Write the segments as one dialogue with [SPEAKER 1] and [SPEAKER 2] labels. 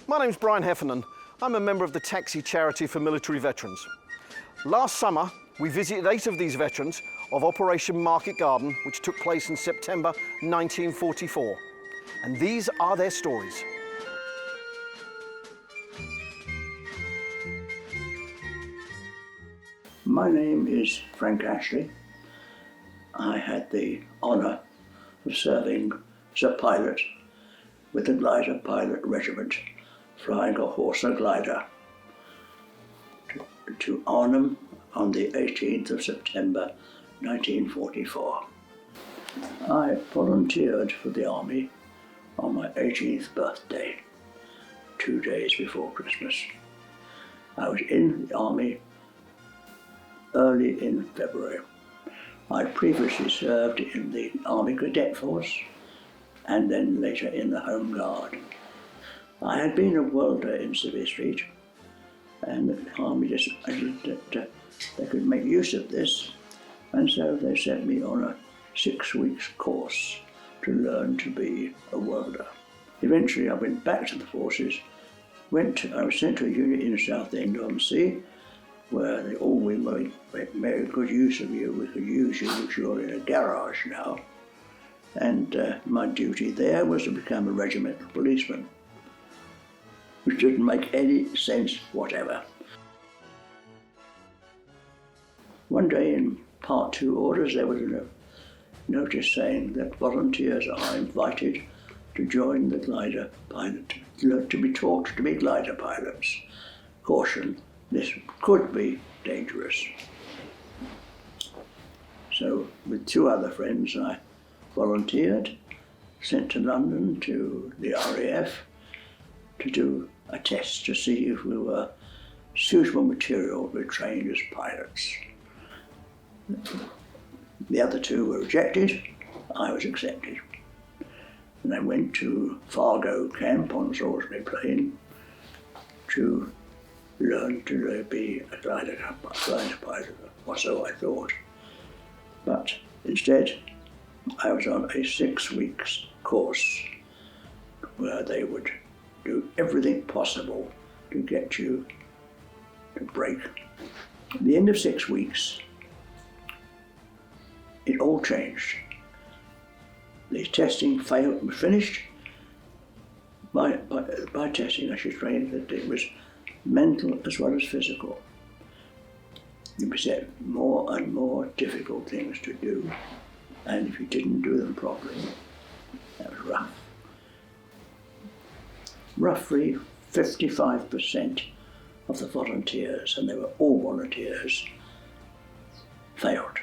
[SPEAKER 1] My name's Brian Heffernan. I'm a member of the taxi charity for military veterans. Last summer, we visited 8 of these veterans of Operation Market Garden, which took place in September 1944. And these are their stories.
[SPEAKER 2] My name is Frank Ashleigh. I had the honour of serving as a pilot with the Glider Pilot Regiment, flying a Horsa glider to Arnhem on the 18th of September 1944. I volunteered for the Army on my 18th birthday, 2 days before Christmas. I was in the Army early in February. I'd previously served in the Army Cadet Force and then later in the Home Guard. I had been a welder in Salisbury Street, and the Army decided that they could make use of this, and so they sent me on a 6 weeks course to learn to be a welder. Eventually I went back to the forces. I was sent to a unit in Southend-on-Sea, where we made good use of you. We could use you, which you're in a garage now. And my duty there was to become a regimental policeman, which didn't make any sense whatever. One day in Part 2 orders, there was a notice saying that volunteers are invited to join the glider pilot, to be taught to be glider pilots. Caution, this could be dangerous. So with 2 other friends, I volunteered, sent to London to the RAF to do a test to see if we were suitable material to be trained as pilots. The other 2 were rejected, I was accepted. And I went to Fargo camp on Salisbury Plain to learn to be a glider pilot, or so I thought. But instead, I was on a 6 weeks course where they would do everything possible to get you to break. At the end of 6 weeks, it all changed. The testing was finished. By testing, I should say that it was mental as well as physical. You present more and more difficult things to do, and if you didn't do them properly, that was rough. Roughly 55% of the volunteers, and they were all volunteers, failed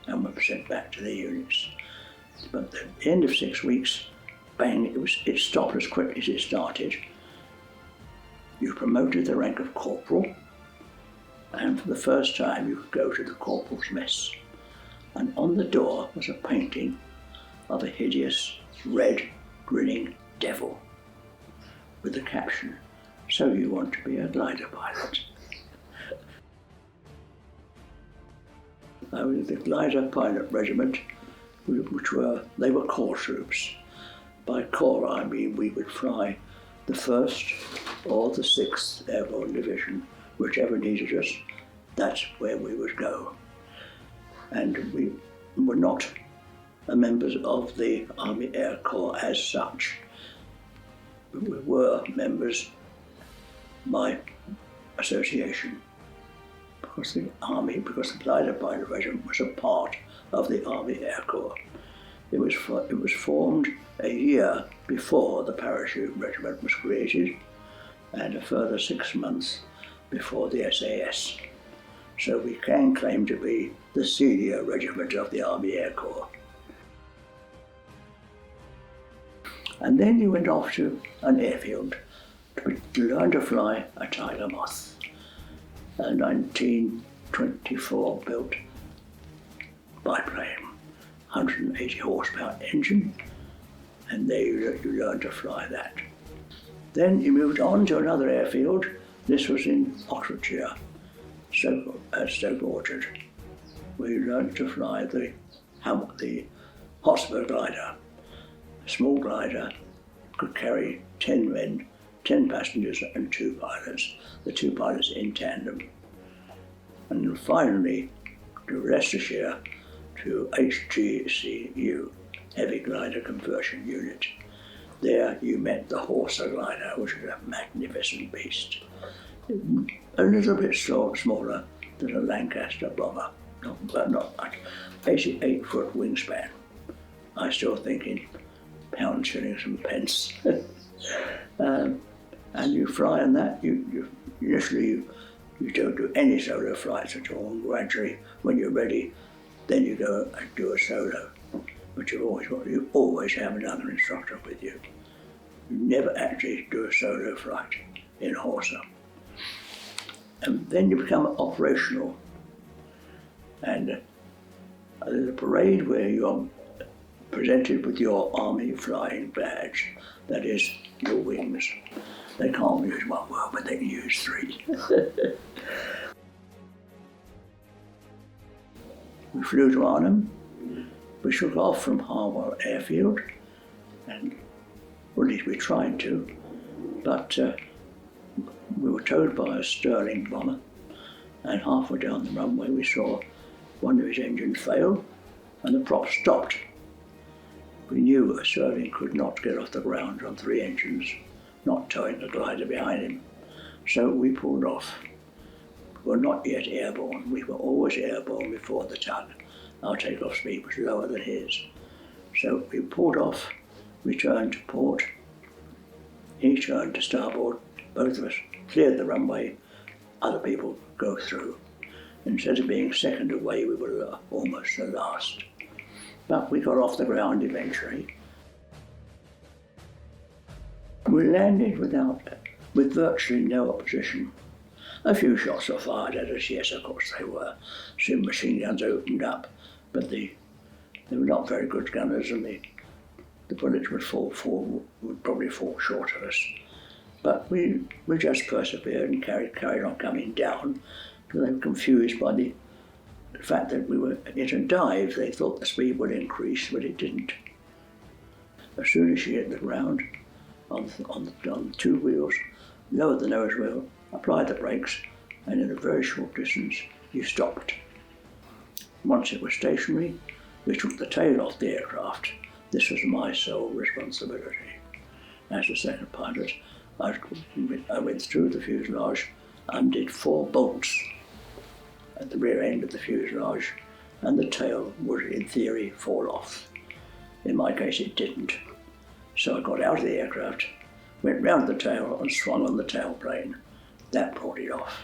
[SPEAKER 2] and were sent back to their units. But at the end of 6 weeks, bang, it stopped as quickly as it started. You were promoted to the rank of corporal, and for the first time you could go to the corporal's mess. And on the door was a painting of a hideous, red, grinning devil with the caption, "So you want to be a glider pilot?" I was in the Glider Pilot Regiment, they were corps troops. By corps I mean we would fly the 1st or the 6th Airborne Division, whichever needed us, that's where we would go. And we were not members of the Army Air Corps as such. We were members by association, because the Glider Pilot Regiment was a part of the Army Air Corps. It was formed a year before the Parachute Regiment was created, and a further 6 months before the SAS. So we can claim to be the senior regiment of the Army Air Corps. And then you went off to an airfield to learn to fly a Tiger Moth, a 1924 built biplane, 180 horsepower engine, and there you learned to fly that. Then you moved on to another airfield. This was in Oxfordshire, Stoke Orchard, where you learned to fly the Hotspur glider. A small glider could carry 10 men 10 passengers and 2 pilots, the 2 pilots in tandem. And finally, to Leicestershire, to HGCU, Heavy Glider Conversion Unit. There you met the Horsa glider, which is a magnificent beast. A little bit smaller than a Lancaster bomber, but not much. 88-foot wingspan. I still think in pounds, shillings and pence. And you fly on that, initially you don't do any solo flights at all, and gradually, when you're ready, then you go and do a solo. But you always have another instructor with you. You never actually do a solo flight in Horsa. And then you become operational. And there's a parade where you're presented with your army flying badge, that is, your wings. They can't use one word, but they can use 3. We flew to Arnhem. We took off from Harwell Airfield, and well, at least we tried to, but we were towed by a Sterling bomber, and halfway down the runway we saw one of his engines fail, and the prop stopped. We knew a Sterling could not get off the ground on 3 engines, not towing the glider behind him, so we pulled off. We were not yet airborne. We were always airborne before the tug. Our takeoff speed was lower than his. So we pulled off, returned to port. He turned to starboard. Both of us cleared the runway. Other people go through. Instead of being second away, we were almost the last. But we got off the ground eventually. We landed with virtually no opposition. A few shots were fired at us, yes, of course they were. Some machine guns opened up, but they were not very good gunners, and the bullets would probably fall short of us. But we just persevered and carried on coming down, because they were confused by the fact that we were in a dive. They thought the speed would increase, but it didn't. As soon as she hit the ground, on the 2 wheels, lowered the nose wheel, applied the brakes, and in a very short distance you stopped. Once it was stationary, we took the tail off the aircraft. This was my sole responsibility. As the second pilot, I went through the fuselage, undid 4 bolts at the rear end of the fuselage, and the tail would, in theory, fall off. In my case, it didn't. So I got out of the aircraft, went round the tail and swung on the tailplane. That brought it off.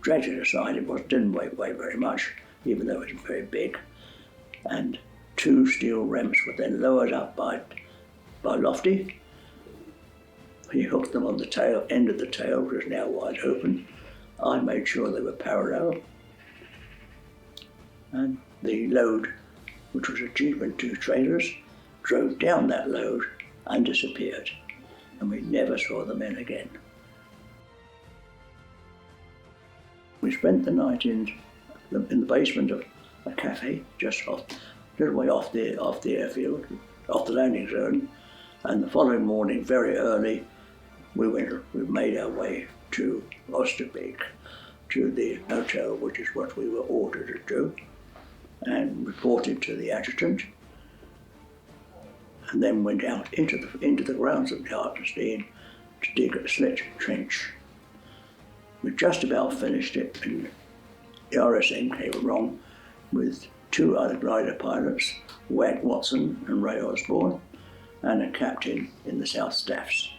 [SPEAKER 2] Dragged it aside, it didn't weigh very much, even though it was very big. And 2 steel ramps were then lowered up by Lofty. He hooked them on the tail, end of the tail, which was now wide open. I made sure they were parallel. And the load, which was a Jeep and 2 trailers, drove down that load and disappeared. And we never saw the men again. We spent the night in the basement of a cafe, just a little way off the airfield, off the landing zone. And the following morning, very early, we made our way to Oosterbeek, to the hotel, which is what we were ordered to do, and reported to the adjutant. And then went out into the grounds of the Hartenstein to dig a slit trench. We just about finished it, and the RSM came along with 2 other glider pilots, Wag Watson and Ray Osborne, and a captain in the South Staffs.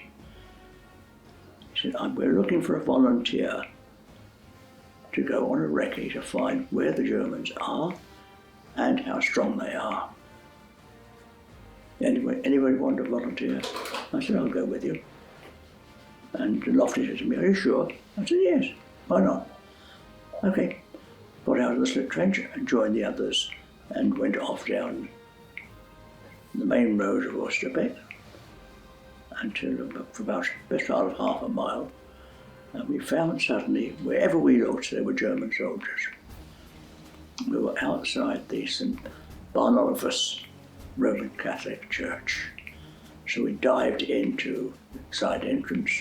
[SPEAKER 2] He said, "We're looking for a volunteer to go on a recce to find where the Germans are and how strong they are. Anybody want to volunteer?" I said, "I'll go with you." And Lofty said to me, "Are you sure?" I said, "Yes, why not?" Okay, got out of the slit trench and joined the others and went off down the main road of Oosterbeek until for about best part of half a mile. And we found suddenly, wherever we looked, there were German soldiers. We were outside the St. Barnabas Roman Catholic Church. So we dived into the side entrance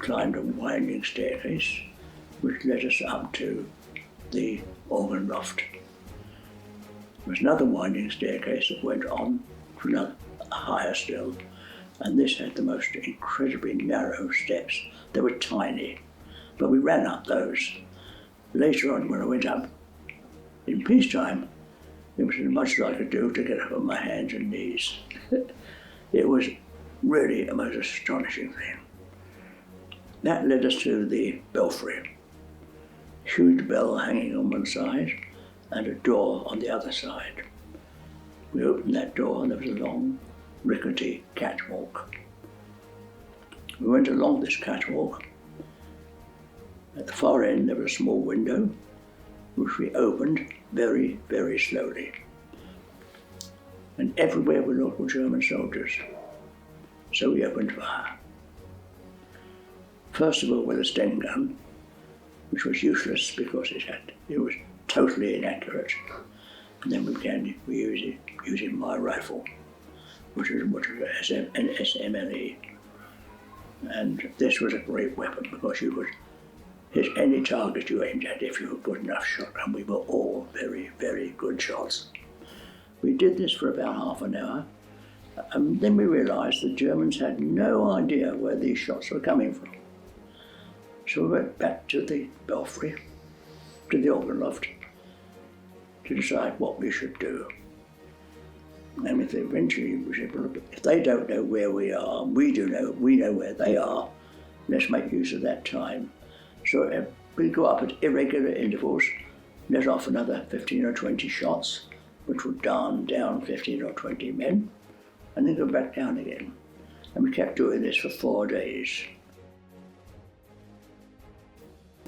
[SPEAKER 2] climbed a winding staircase which led us up to the organ loft. There was another winding staircase that went on to another higher still, and this had the most incredibly narrow steps. They were tiny, but we ran up those. Later on, when I went up in peacetime, it was as much as I could do to get up on my hands and knees. It was really a most astonishing thing. That led us to the belfry. Huge bell hanging on one side and a door on the other side. We opened that door and there was a long, rickety catwalk. We went along this catwalk. At the far end there was a small window which we opened very, very slowly. And everywhere were local German soldiers. So we opened fire. First of all with a Sten gun, which was useless because it was totally inaccurate. And then we began using my rifle, which was an SMLE. And this was a great weapon because you could hit any target you aimed at if you were a good enough shot, and we were all very, very good shots. We did this for about half an hour, and then we realised the Germans had no idea where these shots were coming from. So we went back to the belfry, to the organ loft, to decide what we should do. And eventually we said, well, look, if they don't know where we are, we know where they are, let's make use of that time. So we go up at irregular intervals, let off another 15 or 20 shots, which would down 15 or 20 men, and then go back down again. And we kept doing this for 4 days.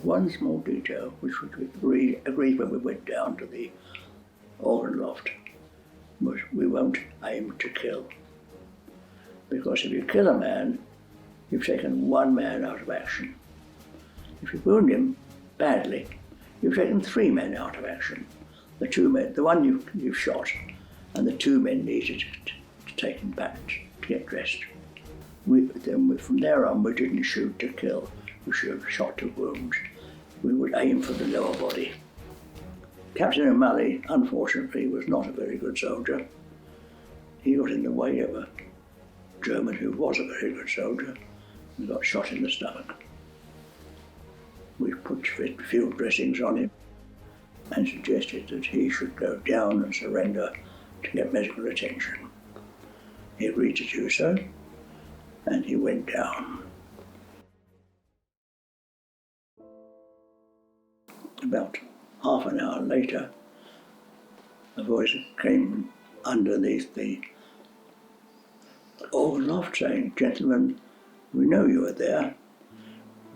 [SPEAKER 2] One small detail, which we agreed when we went down to the organ loft, was we won't aim to kill. Because if you kill a man, you've taken one man out of action. If you wound him badly, you've taken 3 men out of action. The 2 men, the one you've shot, and the 2 men needed to take him back to get dressed. From there on, we didn't shoot to kill, we shot to wound. We would aim for the lower body. Captain O'Malley, unfortunately, was not a very good soldier. He got in the way of a German who was a very good soldier and got shot in the stomach. We put field dressings on him and suggested that he should go down and surrender to get medical attention. He agreed to do so, and he went down. About half an hour later, a voice came underneath the organ loft saying, "Gentlemen, we know you are there.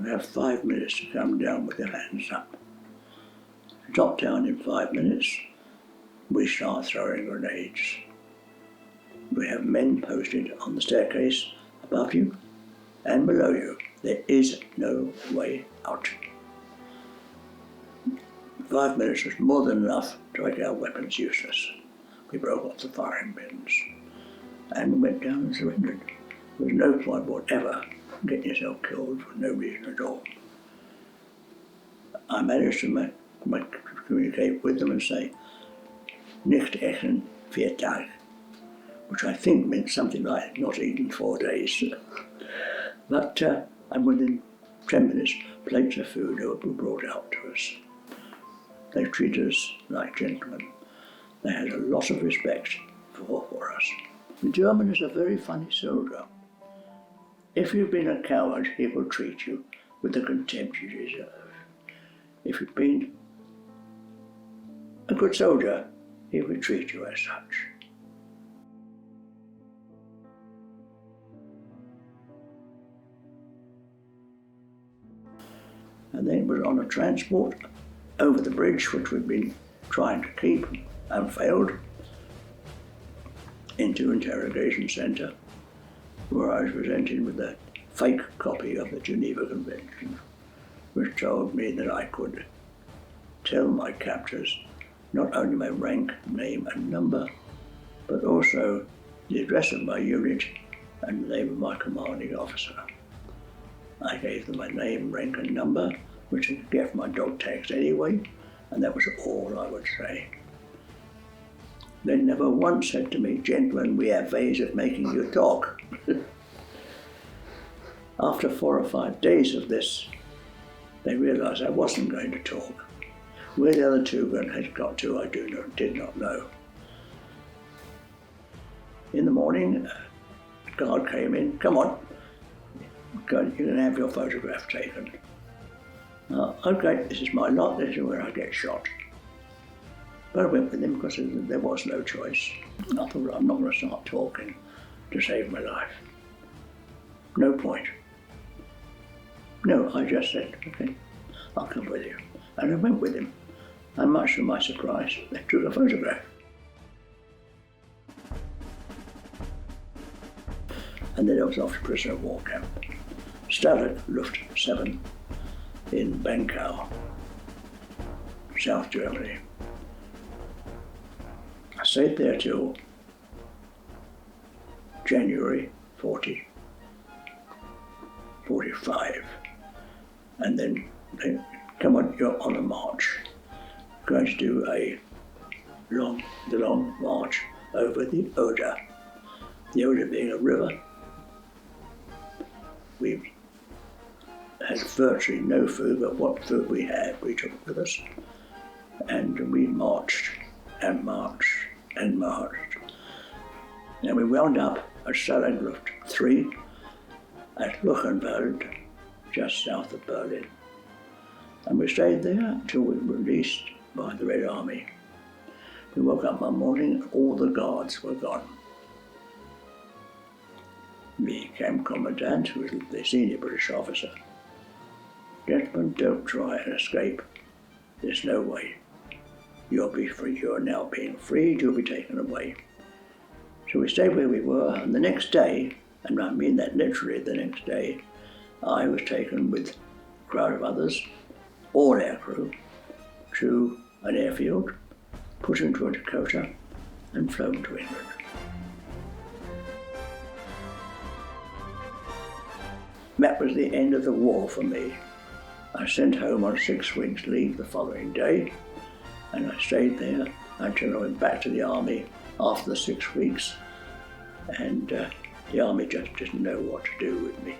[SPEAKER 2] You have 5 minutes to come down with your hands up." Drop down in 5 minutes, we start throwing grenades. We have men posted on the staircase above you and below you. There is no way out. 5 minutes was more than enough to make our weapons useless. We broke off the firing pins and we went down and surrendered. There was no point whatever getting yourself killed for no reason at all. I managed to communicate with them and say, "Nicht essen, 4 Tage," which I think meant something like not eaten 4 days. But and within 10 minutes, plates of food were brought out to us. They treated us like gentlemen. They had a lot of respect for us. The German is a very funny soldier. If you've been a coward, he will treat you with the contempt you deserve. If you've been a good soldier, he will treat you as such. And then it was on a transport over the bridge, which we'd been trying to keep and failed, into interrogation centre, where I was presented with a fake copy of the Geneva Convention, which told me that I could tell my captors not only my rank, name and number, but also the address of my unit and the name of my commanding officer. I gave them my name, rank and number, which I could get from my dog tags anyway, and that was all I would say. They never once said to me, "Gentlemen, we have ways of making you talk." After 4 or 5 days of this, they realised I wasn't going to talk. Where the other two had got to, I did not know. In the morning, the guard came in. "Come on, you can have your photograph taken." Okay, this is my lot, this is where I get shot. But I went with him because there was no choice. I thought, I'm not going to start talking to save my life. No point. No, I just said, okay, I'll come with you. And I went with him. And much to my surprise, they took a photograph. And then I was off to prisoner of war camp. Stalag Luft III in Bankau, South Germany. I stayed there till January 45. And then they, "Come on, you're on a march. Going to do the long march over the Oder." The Oder being a river. We had virtually no food, but what food we had, we took with us. And we marched and marched and marched. And we wound up at Stalag Luft III at Luckenwald, just south of Berlin. And we stayed there until we were released by the Red Army. We woke up one morning and all the guards were gone. The camp commandant, who was the senior British officer, "Gentlemen, don't try and escape. There's no way. You'll be free. You're now being freed. You'll be taken away." So we stayed where we were, and the next day, and I mean that literally the next day, I was taken with a crowd of others, all aircrew, to an airfield, put into a Dakota, and flown to England. That was the end of the war for me. I sent home on 6 weeks' leave the following day, and I stayed there until I went back to the army after the 6 weeks, and the army just didn't know what to do with me.